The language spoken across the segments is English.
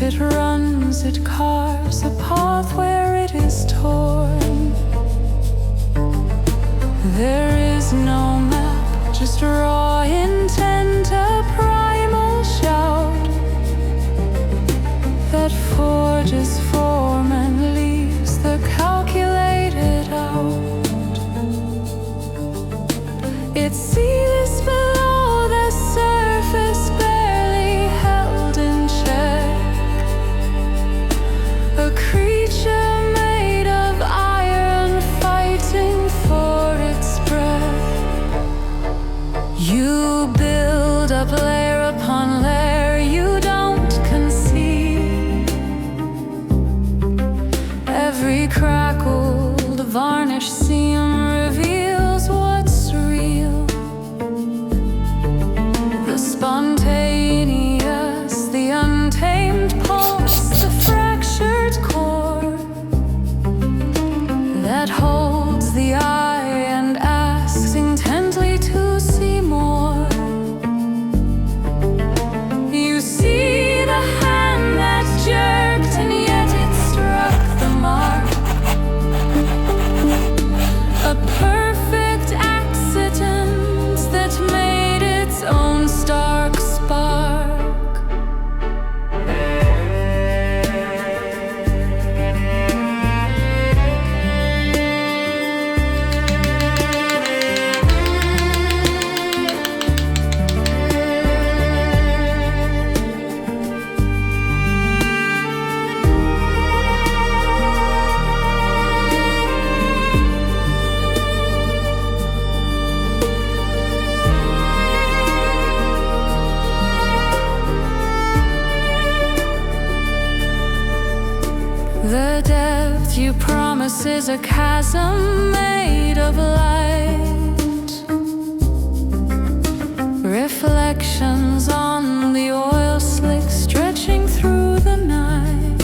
it runs, it carves a path where it is torn. There is no map, just raw intent, a primal shout that forges form and leaves the calculated out. It sees below the surface, barely held in check, a creature made of iron fighting for its breath. You build up layer upon layer, you don't conceive. Every crackled, varnished seam reveals what's real. The spontaneous, the untamed pulse, the fractured core that holds the eye and asks intently to see more. You see the hand that jerked and yet it struck the mark. A perfect accident that made its own stark spark. The depth you promise is a chasm made of light. Reflections on the oil slick stretching through the night.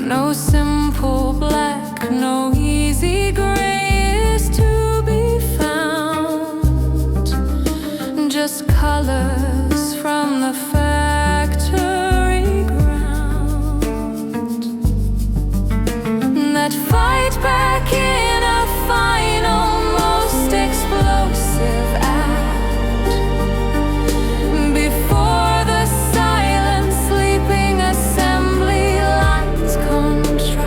No simple black, no easy gray is to be found. Just colors from the factory ground that fight back in a final, most explosive act. Before the silent, sleeping assembly lines contract.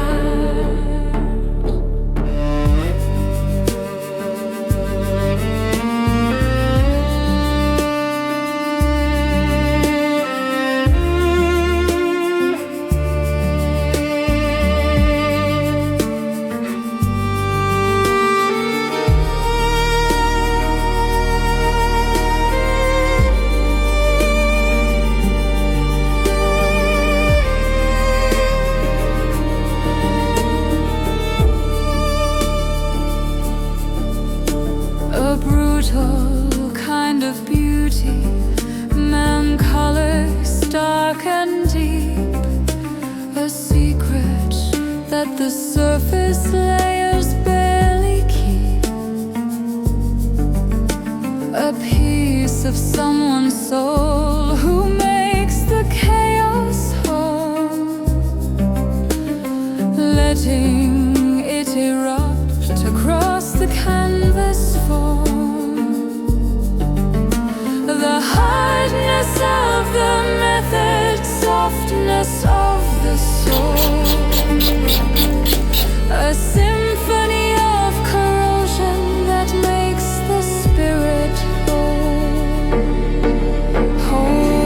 A brutal kind of beauty, man colors dark and deep, a secret that the surface layers barely keep, a piece of someone's soul who makes the chaos whole, letting it erupt across the canvas form. The hardness of the method, softness of the soul, a symphony of corrosion that makes the spirit whole.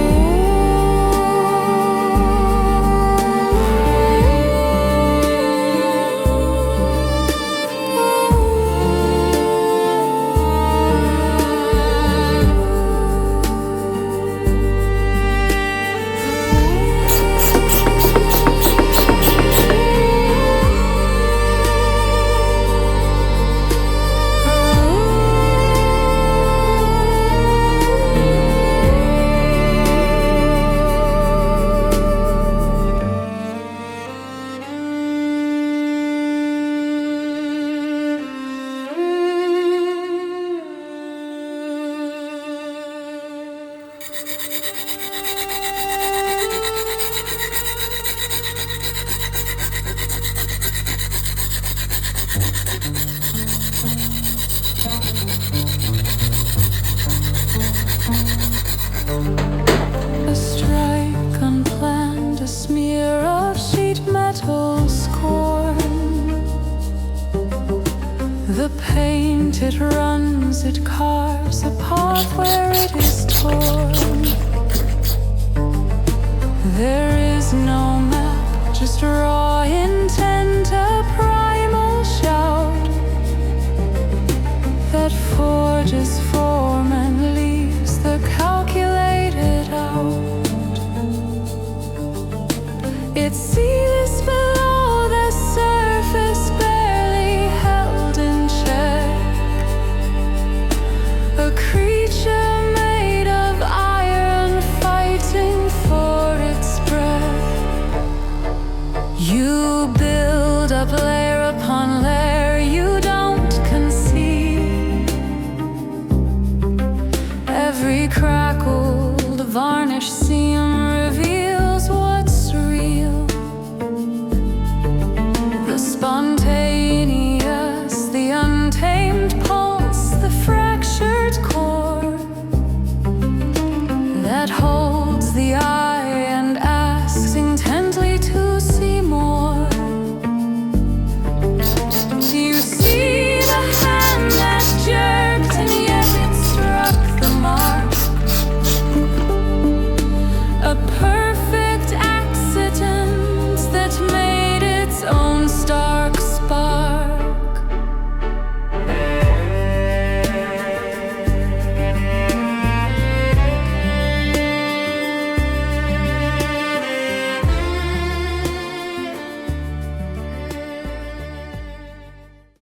A strike unplanned, a smear of sheet metal scorn. The paint it runs, it carves a path where it is torn. There is no map, just raw intent, a primal shout that forges form and leaves the calculated out. It sees below the surface, barely held in check. A creature made of iron, fighting for its breath. You build up